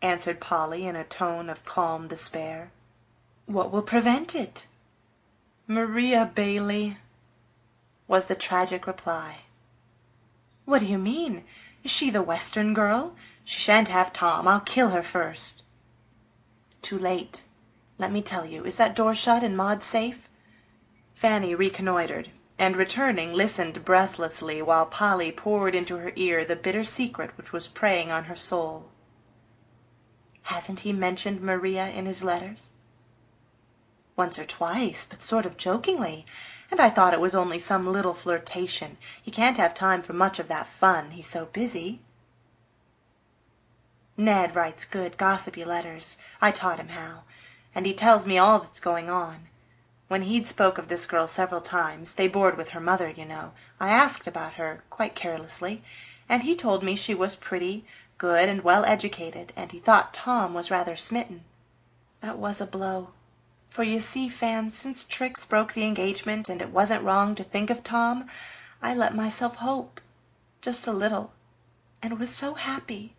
answered Polly in a tone of calm despair. "What will prevent it?" "Maria Bailey," was the tragic reply. "What do you mean? Is she the Western girl? She shan't have Tom. I'll kill her first." "Too late. Let me tell you, is that door shut and Maud safe?" Fanny reconnoitered, and returning listened breathlessly while Polly poured into her ear the bitter secret which was preying on her soul. "Hasn't he mentioned Maria in his letters?" "Once or twice, but sort of jokingly, and I thought it was only some little flirtation. He can't have time for much of that fun, he's so busy." "Ned writes good, gossipy letters. I taught him how, and he tells me all that's going on. When he'd spoke of this girl several times, they board with her mother, you know, I asked about her, quite carelessly, and he told me she was pretty, good, and well educated, and he thought Tom was rather smitten. That was a blow. For you see, Fan, since Trix broke the engagement and it wasn't wrong to think of Tom, I let myself hope, just a little, and was so happy.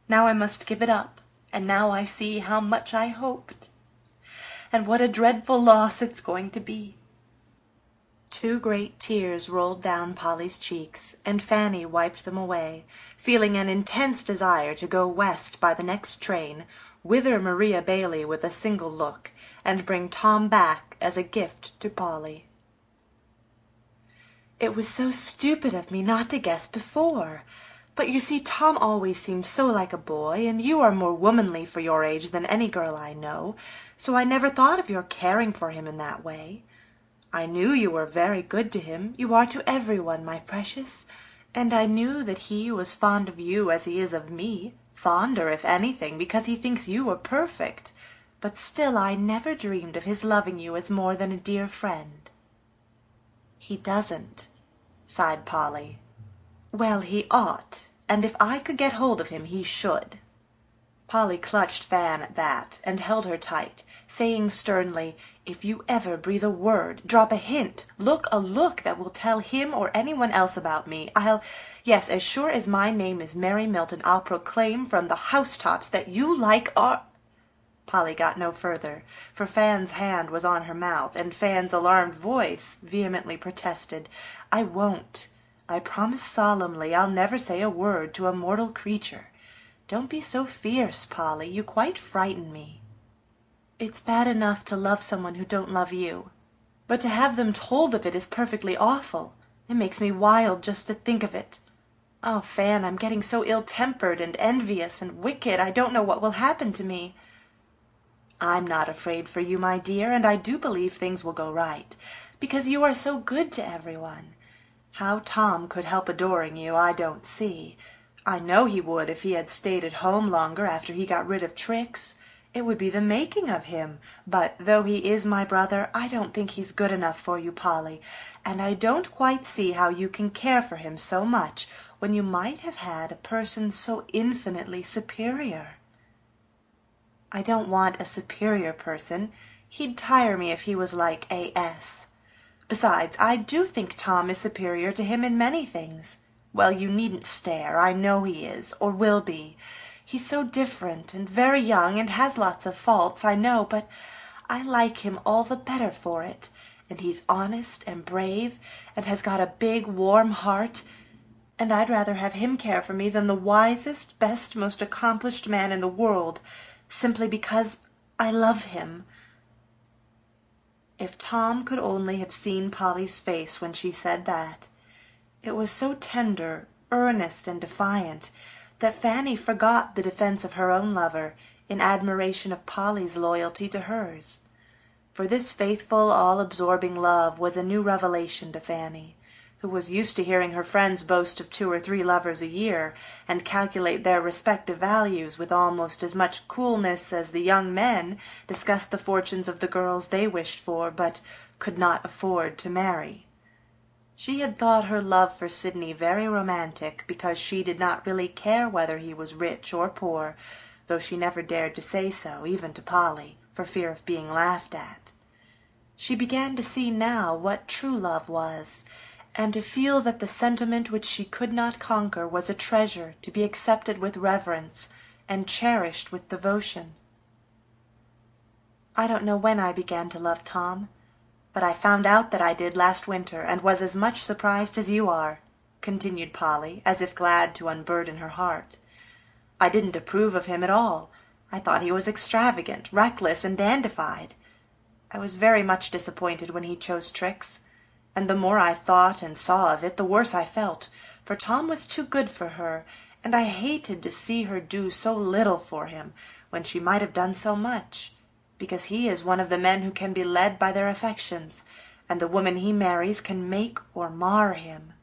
Now I must give it up, and now I see how much I hoped, and what a dreadful loss it's going to be." Two great tears rolled down Polly's cheeks, and Fanny wiped them away, feeling an intense desire to go west by the next train, wither Maria Bailey with a single look, and bring Tom back as a gift to Polly. "It was so stupid of me not to guess before. But you see, Tom always seemed so like a boy, and you are more womanly for your age than any girl I know, so I never thought of your caring for him in that way. I knew you were very good to him. You are to everyone, my precious, and I knew that he was fond of you as he is of me, fonder, if anything, because he thinks you are perfect, but still I never dreamed of his loving you as more than a dear friend." "He doesn't," sighed Polly. "Well, he ought, and if I could get hold of him he should." Polly clutched Fan at that, and held her tight, saying sternly, "If you ever breathe a word, drop a hint, look a look that will tell him or anyone else about me, yes, as sure as my name is Mary Milton, I'll proclaim from the housetops that you like our—" Polly got no further, for Fan's hand was on her mouth, and Fan's alarmed voice vehemently protested, "I won't. I promise solemnly I'll never say a word to a mortal creature. Don't be so fierce, Polly. You quite frighten me. It's bad enough to love someone who don't love you, but to have them told of it is perfectly awful. It makes me wild just to think of it. Oh, Fan, I'm getting so ill-tempered and envious and wicked, I don't know what will happen to me." "I'm not afraid for you, my dear, and I do believe things will go right, because you are so good to everyone. How Tom could help adoring you, I don't see. I know he would if he had stayed at home longer after he got rid of Trix. It would be the making of him, but though he is my brother, I don't think he's good enough for you, Polly, and I don't quite see how you can care for him so much when you might have had a person so infinitely superior." "I don't want a superior person. He'd tire me if he was like A.S. Besides, I do think Tom is superior to him in many things. Well, you needn't stare. I know he is, or will be. He's so different, and very young, and has lots of faults, I know, but I like him all the better for it, and he's honest and brave, and has got a big, warm heart, and I'd rather have him care for me than the wisest, best, most accomplished man in the world, simply because I love him." If Tom could only have seen Polly's face when she said that! It was so tender, earnest, and defiant, that Fanny forgot the defense of her own lover in admiration of Polly's loyalty to hers. For this faithful, all-absorbing love was a new revelation to Fanny, who was used to hearing her friends boast of 2 or 3 lovers a year, and calculate their respective values with almost as much coolness as the young men discussed the fortunes of the girls they wished for but could not afford to marry. She had thought her love for Sidney very romantic because she did not really care whether he was rich or poor, though she never dared to say so, even to Polly, for fear of being laughed at. She began to see now what true love was, and to feel that the sentiment which she could not conquer was a treasure to be accepted with reverence and cherished with devotion. I don't know when I began to love Tom, but I found out that I did last winter, and was as much surprised as you are," continued Polly, as if glad to unburden her heart. "I didn't approve of him at all. I thought he was extravagant, reckless, and dandified. I was very much disappointed when he chose Trix, and the more I thought and saw of it, the worse I felt, for Tom was too good for her, and I hated to see her do so little for him when she might have done so much, because he is one of the men who can be led by their affections, and the woman he marries can make or mar him."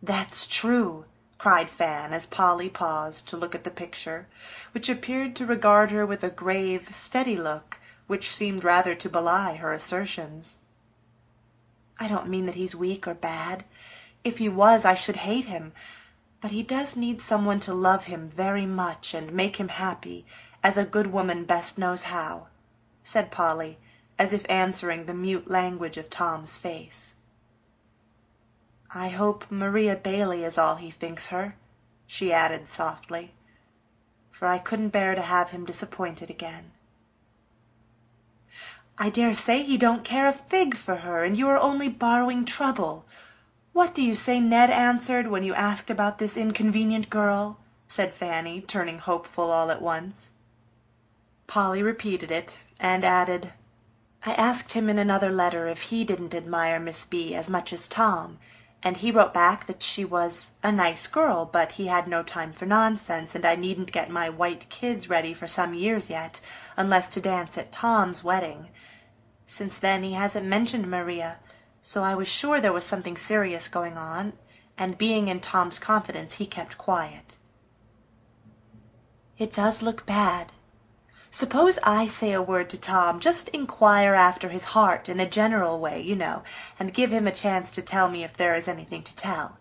"That's true," cried Fan, as Polly paused to look at the picture, which appeared to regard her with a grave, steady look, which seemed rather to belie her assertions. "I don't mean that he's weak or bad. If he was, I should hate him, but he does need someone to love him very much and make him happy, as a good woman best knows how," said Polly, as if answering the mute language of Tom's face. "I hope Maria Bailey is all he thinks her," she added softly, "for I couldn't bear to have him disappointed again." "I dare say he don't care a fig for her, and you are only borrowing trouble. What do you say Ned answered when you asked about this inconvenient girl?" said Fanny, turning hopeful all at once. Polly repeated it, and added, "I asked him in another letter if he didn't admire Miss B. as much as Tom, and he wrote back that she was a nice girl, but he had no time for nonsense, and I needn't get my white kids ready for some years yet, unless to dance at Tom's wedding. Since then he hasn't mentioned Maria, so I was sure there was something serious going on, and being in Tom's confidence he kept quiet." "It does look bad. Suppose I say a word to Tom, just inquire after his heart in a general way, you know, and give him a chance to tell me if there is anything to tell."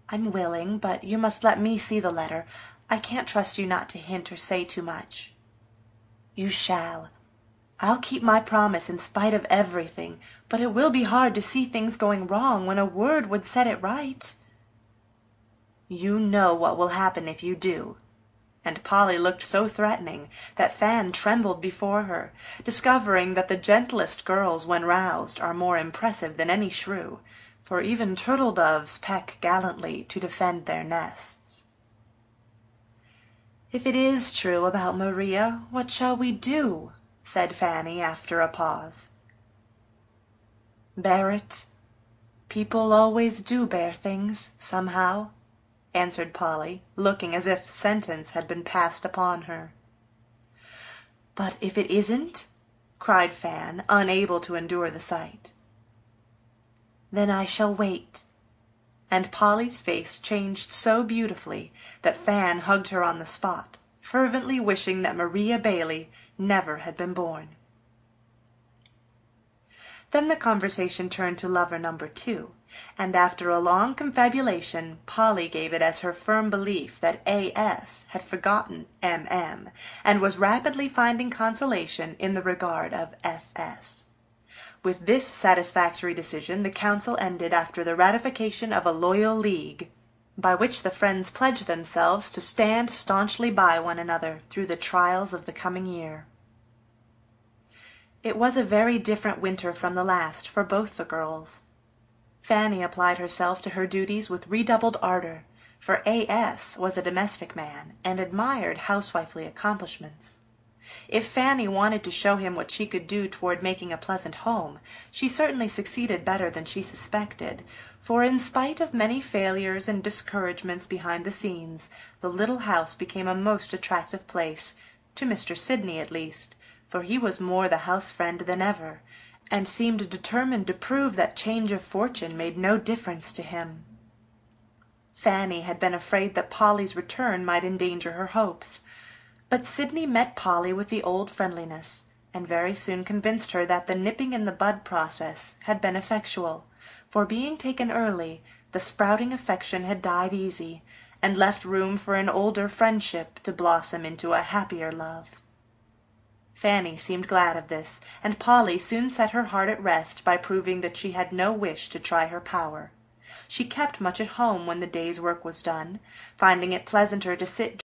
"I'm willing, but you must let me see the letter. I can't trust you not to hint or say too much." "You shall. I'll keep my promise in spite of everything, but it will be hard to see things going wrong when a word would set it right." "You know what will happen if you do," and Polly looked so threatening that Fan trembled before her, discovering that the gentlest girls when roused are more impressive than any shrew, for even turtle-doves peck gallantly to defend their nests. "If it is true about Maria, what shall we do?" said Fanny after a pause. "Bear it. People always do bear things, somehow," answered Polly, looking as if sentence had been passed upon her. "But if it isn't?" cried Fan, unable to endure the sight. "Then I shall wait," and Polly's face changed so beautifully that Fan hugged her on the spot, fervently wishing that Maria Bailey never had been born. Then the conversation turned to lover number 2, and after a long confabulation Polly gave it as her firm belief that A.S. had forgotten M.M., and was rapidly finding consolation in the regard of F.S. With this satisfactory decision the council ended after the ratification of a loyal league, by which the friends pledged themselves to stand staunchly by one another through the trials of the coming year. It was a very different winter from the last for both the girls. Fanny applied herself to her duties with redoubled ardor, for A.S. was a domestic man, and admired housewifely accomplishments. If Fanny wanted to show him what she could do toward making a pleasant home, she certainly succeeded better than she suspected, for in spite of many failures and discouragements behind the scenes, the little house became a most attractive place, to Mr. Sidney at least, for he was more the house friend than ever, and seemed determined to prove that change of fortune made no difference to him. Fanny had been afraid that Polly's return might endanger her hopes, but Sidney met Polly with the old friendliness, and very soon convinced her that the nipping-in-the-bud process had been effectual, for being taken early, the sprouting affection had died easy, and left room for an older friendship to blossom into a happier love. Fanny seemed glad of this, and Polly soon set her heart at rest by proving that she had no wish to try her power. She kept much at home when the day's work was done, finding it pleasanter to sit